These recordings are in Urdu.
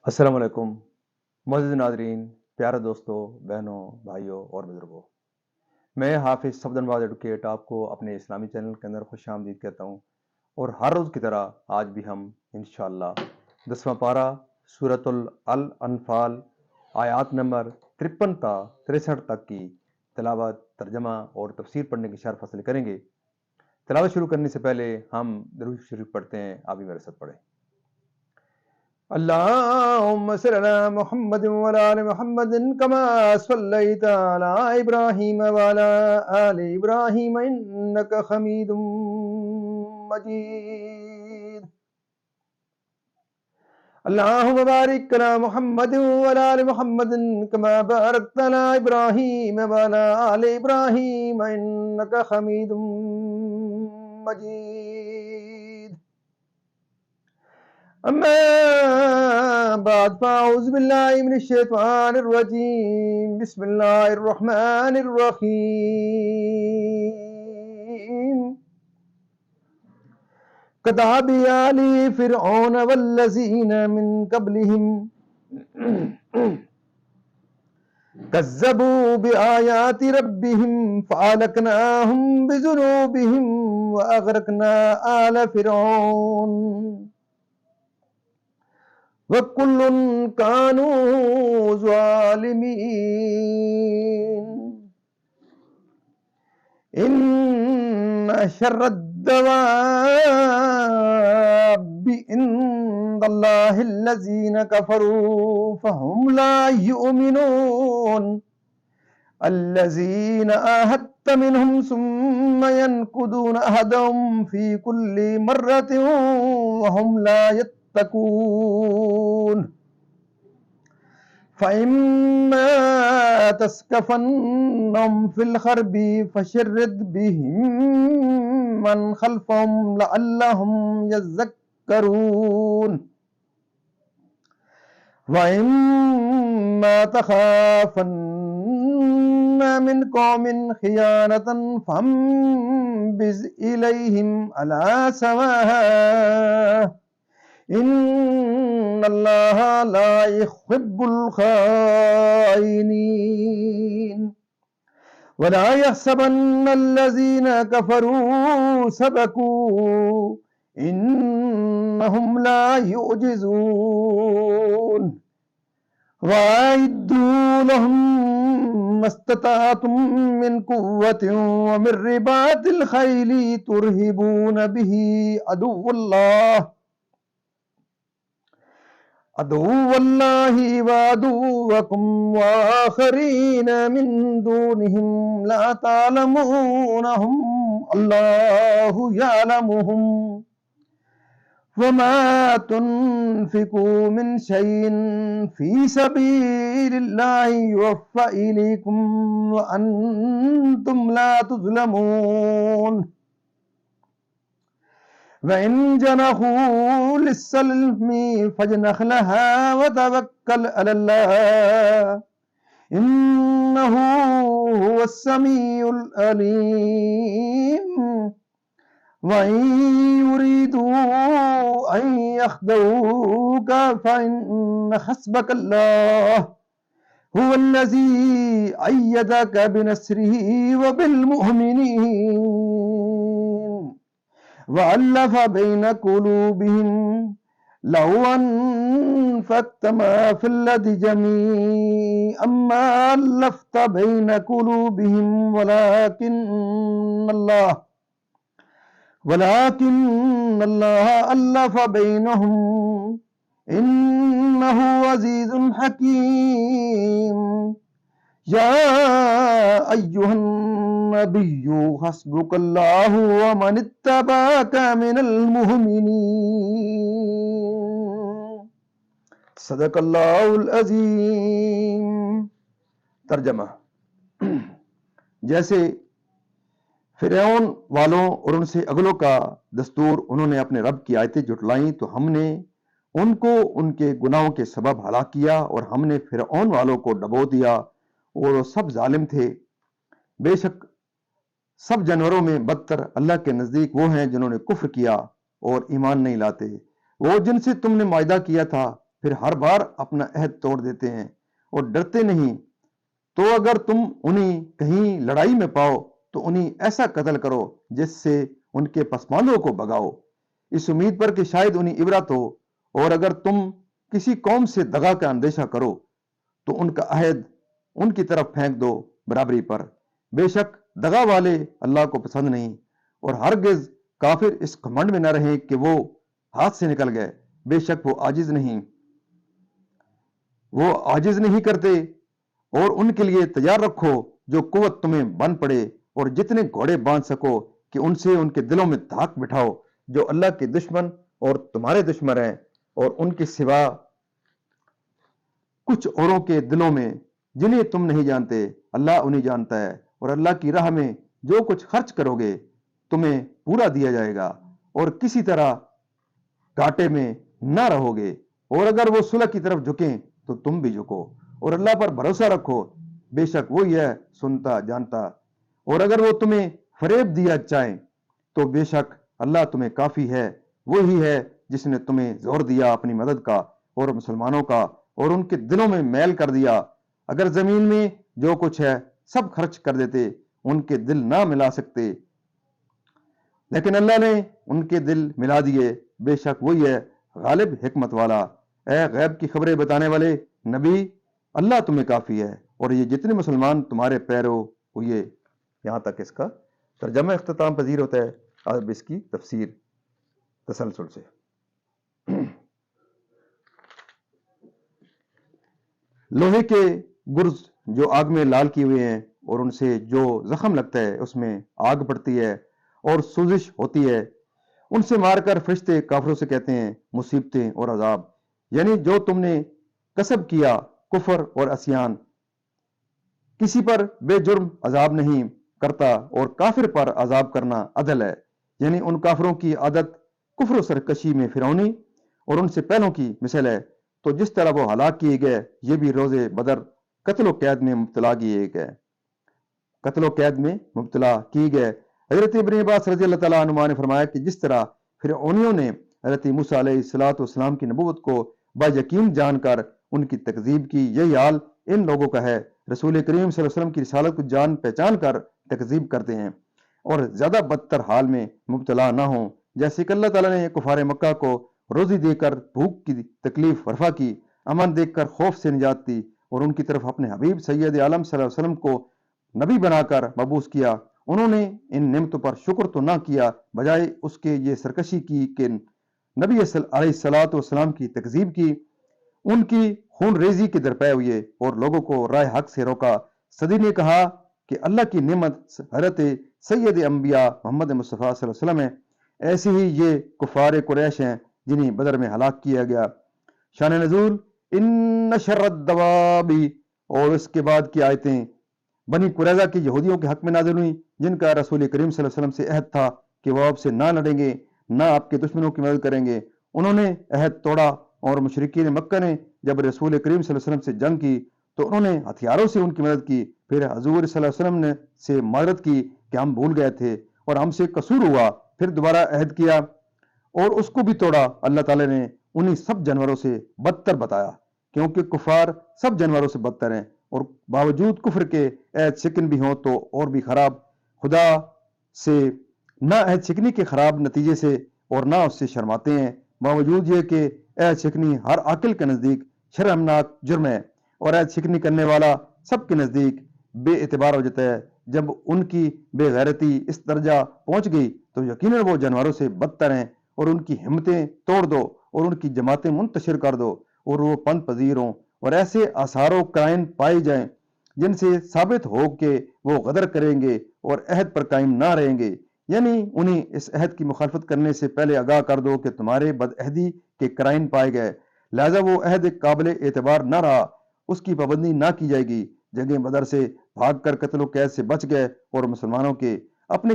السلام علیکم معزز ناظرین، پیارے دوستوں، بہنوں، بھائیوں اور بزرگوں۔ میں حافظ صفدر نواز ایڈوکیٹ آپ کو اپنے اسلامی چینل کے اندر خوش آمدید کہتا ہوں، اور ہر روز کی طرح آج بھی ہم انشاءاللہ 10واں پارہ سورۃ الانفال آیات نمبر 53 تا 63 تک کی تلاوت، ترجمہ اور تفسیر پڑھنے کی شرح حاصل کریں گے۔ تلاوت شروع کرنے سے پہلے ہم درود شریف پڑھتے ہیں، آپ بھی میرے ساتھ پڑھیں۔ اللهم صل على محمد وعلى آل محمد كما صليت على إبراهيم وعلى آل إبراهيم إنك حميد مجيد. اللهم بارك على محمد وعلى آل محمد كما باركت على إبراهيم وعلى آل إبراهيم إنك حميد مجيد. أما بعد فأعوذ بالله من الشيطان الرجيم. بسم الله الرحمن الرحيم. كدأب آل فرعون والذين من قبلهم كذبوا بآيات ربهم فأهلكناهم بذنوبهم وأغرقنا آل فرعون وَكُلٌّ كَانُوا ظَالِمِينَ. إِنَّ شَرَّ الدَّوَابِّ عِندَ اللَّهِ الَّذِينَ كَفَرُوا فَهُمْ لَا يُؤْمِنُونَ. الَّذِينَ عَاهَدتَّ مِنْهُمْ ثُمَّ يَنقُضُونَ عَهْدَهُمْ فِي كُلِّ مَرَّةٍ وَهُمْ لا يتقون. فإما تثقفنهم في الحرب فشرد بهم من خلفهم لعلهم يذكرون. وإما تخافن من قوم خيانة فانبذ إليهم على سواء. إن الله لا يحب الخائنين. ولا يحسبن الذين كفروا سبقوا إنهم لا يعجزون. وأعدوا لهم ما استطعتم من قوة ومن رباط الخيل ترهبون به عدو الله وعدوكم وآخرين من دونهم لا تعلمونهم الله يعلمهم. وما تنفقوا من شيء في سبيل الله يوفى إليكم وأنتم لا تظلمون. وإن جنحوا للسلم فاجنح لها وتوكل على الله إنه هو السميع العليم. وإن يريدوا أن يخدعوك فإن حسبك الله هو الذي أيدك بنصره وبالمؤمنين. وألف بين قلوبهم لو أنفقت ما في الأرض جميعا ما ألفت بين قلوبهم ولكن الله ألف بينهم إنه عزيز حكيم. يا أيها النبي حسبك الله ومن اتبعك من المؤمنين. صدق اللہ العظیم. ترجمہ: جیسے فرعون والوں اور ان سے اگلوں کا دستور انہوں نے اپنے رب کی آیتیں جھٹلائیں تو ہم نے ان کو ان کے گناہوں کے سبب ہلاک کیا، اور ہم نے فرعون والوں کو ڈبو دیا اور وہ سب ظالم تھے۔ بے شک سب جانوروں میں بدتر اللہ کے نزدیک وہ ہیں جنہوں نے کفر کیا اور ایمان نہیں لاتے۔ وہ جن سے تم نے معاہدہ کیا تھا پھر ہر بار اپنا عہد توڑ دیتے ہیں اور ڈرتے نہیں۔ تو اگر تم انہیں کہیں لڑائی میں پاؤ تو انہیں ایسا قتل کرو جس سے ان کے پسماندوں کو بھگاؤ، اس امید پر کہ شاید انہیں عبرت ہو۔ اور اگر تم کسی قوم سے دغا کا اندیشہ کرو تو ان کا عہد ان کی طرف پھینک دو برابری پر۔ بے شک دغا والے اللہ کو پسند نہیں، اور ہرگز کافر اس گھمنڈ میں نہ رہیں کہ وہ ہاتھ سے نکل گئے۔ بے شک وہ عاجز نہیں کرتے، اور ان کے لیے تیار رکھو جو قوت تمہیں بن پڑے، اور جتنے گھوڑے باندھ سکو کہ ان سے ان کے دلوں میں دھاک بٹھاؤ، جو اللہ کے دشمن اور تمہارے دشمن ہیں، اور ان کے سوا کچھ اوروں کے دلوں میں جنہیں تم نہیں جانتے، اللہ انہیں جانتا ہے۔ اور اللہ کی راہ میں جو کچھ خرچ کرو گے تمہیں پورا دیا جائے گا، اور کسی طرح گھاٹے میں نہ رہو گے۔ اور اگر وہ صلح کی طرف جھکیں تو تم بھی جھکو، اور اللہ پر بھروسہ رکھو، بے شک وہی ہے سنتا جانتا۔ اور اگر وہ تمہیں فریب دیا چاہیں تو بے شک اللہ تمہیں کافی ہے، وہی ہے جس نے تمہیں زور دیا اپنی مدد کا اور مسلمانوں کا، اور ان کے دلوں میں میل کر دیا۔ اگر زمین میں جو کچھ ہے سب خرچ کر دیتے، ان کے دل نہ ملا سکتے، لیکن اللہ نے ان کے دل ملا دیے۔ بے شک وہی ہے غالب حکمت والا۔ اے غیب کی خبریں بتانے والے نبی، اللہ تمہیں کافی ہے، اور یہ جتنے مسلمان تمہارے پیرو ہوئے۔ یہاں تک اس کا ترجمہ اختتام پذیر ہوتا ہے۔ اب اس کی تفسیر تسلسل سے۔ لوہے کے گرز جو آگ میں لال کیے ہوئے ہیں، اور ان سے جو زخم لگتا ہے اس میں آگ پڑتی ہے اور سوزش ہوتی ہے، ان سے مار کر فرشتے کافروں سے کہتے ہیں مصیبتیں اور عذاب، یعنی جو تم نے کسب کیا کفر اور عصیان، کسی پر بے جرم عذاب نہیں کرتا، اور کافر پر عذاب کرنا عدل ہے۔ یعنی ان کافروں کی عادت کفر و سرکشی میں فرعونی اور ان سے پہلوں کی مثل ہے۔ تو جس طرح وہ ہلاک کیے گئے، یہ بھی روز بدر قتل و قید میں مبتلا کیے گئے۔ حضرت ابن عباس رضی اللہ تعالیٰ عنہ نے فرمایا کہ جس طرح فرعونیوں نے حضرت موسیٰ علیہ السلام کی نبوت کو با یقین جان کر ان کی تکذیب کی، یہی حال ان لوگوں کا ہے۔ رسول کریم صلی اللہ علیہ وسلم کی رسالت کو جان پہچان کر تکذیب کرتے ہیں، اور زیادہ بدتر حال میں مبتلا نہ ہوں، جیسے کہ اللہ تعالیٰ نے کفار مکہ کو روزی دے کر بھوک کی تکلیف رفع کی، امن دیکھ کر خوف سے نجات دی، اور ان کی طرف اپنے حبیب سید عالم صلی اللہ علیہ وسلم کو نبی بنا کر مبعوث کیا۔ انہوں نے ان نعمتوں پر شکر تو نہ کیا، بجائے اس کے یہ سرکشی کی کہ نبی علیہ السلام کی تکذیب کی، ان کی خون ریزی کے درپے ہوئے اور لوگوں کو راہ حق سے روکا۔ صدی نے کہا کہ اللہ کی نعمت حضرت سید انبیاء محمد مصطفیٰ صلی اللہ علیہ وسلم ہے، ایسے ہی یہ کفار قریش ہیں جنہیں بدر میں ہلاک کیا گیا۔ شان نزول ان شر الدواب، اور اس کے بعد کی آیتیں بنی قریظہ کی یہودیوں کے حق میں نازل ہوئیں، جن کا رسول کریم صلی اللہ علیہ وسلم سے عہد تھا کہ وہ آپ سے نہ لڑیں گے، نہ آپ کے دشمنوں کی مدد کریں گے۔ انہوں نے عہد توڑا، اور مشرکین مکہ نے جب رسول کریم صلی اللہ علیہ وسلم سے جنگ کی تو انہوں نے ہتھیاروں سے ان کی مدد کی۔ پھر حضور صلی اللہ علیہ وسلم نے سے معذرت کی کہ ہم بھول گئے تھے اور ہم سے قصور ہوا، پھر دوبارہ عہد کیا اور اس کو بھی توڑا۔ اللہ تعالیٰ نے انہیں سب جانوروں سے بدتر بتایا، کیونکہ کفار سب جانوروں سے بدتر ہیں، اور باوجود کفر کے عہد شکن بھی ہوں تو اور بھی خراب، خدا سے نہ عہد شکنی کے خراب نتیجے سے اور نہ اس سے شرماتے ہیں، باوجود یہ کہ عہد شکنی ہر عاقل کے نزدیک شرمناک جرم ہے، اور عہد شکنی کرنے والا سب کے نزدیک بے اعتبار ہو جاتا ہے۔ جب ان کی بے غیرتی اس درجہ پہنچ گئی تو یقیناً وہ جانوروں سے بدتر ہیں، اور ان کی ہمتیں توڑ دو اور ان کی جماعتیں منتشر کر دو، اور وہ پن پذیر ہوں، اور ایسے آثار و قرائن پائے جائیں جن سے ثابت ہو کہ وہ غدر کریں گے اور عہد پر قائم نہ رہیں گے۔ یعنی انہیں اس عہد کی مخالفت کرنے سے پہلے آگاہ کر دو کہ تمہارے بدعہدی کے قرائن پائے گئے، لہذا وہ عہد قابل اعتبار نہ رہا، اس کی پابندی نہ کی جائے گی۔ جنگ بدر سے بھاگ کر قتل و قید سے بچ گئے، اور مسلمانوں کے اپنے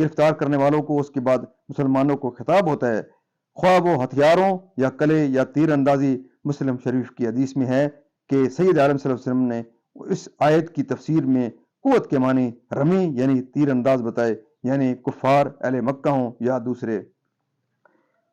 گرفتار کرنے والوں کو اس کے بعد مسلمانوں کو خطاب ہوتا ہے، خواہ وہ ہتھیاروں یا کلے یا تیر اندازی۔ مسلم شریف کی حدیث میں ہے کہ سید عالم صلی اللہ علیہ وسلم نے اس آیت کی تفسیر میں قوت کے معنی رمی یعنی تیر انداز بتائے، یعنی کفار اہل مکہ ہوں یا دوسرے۔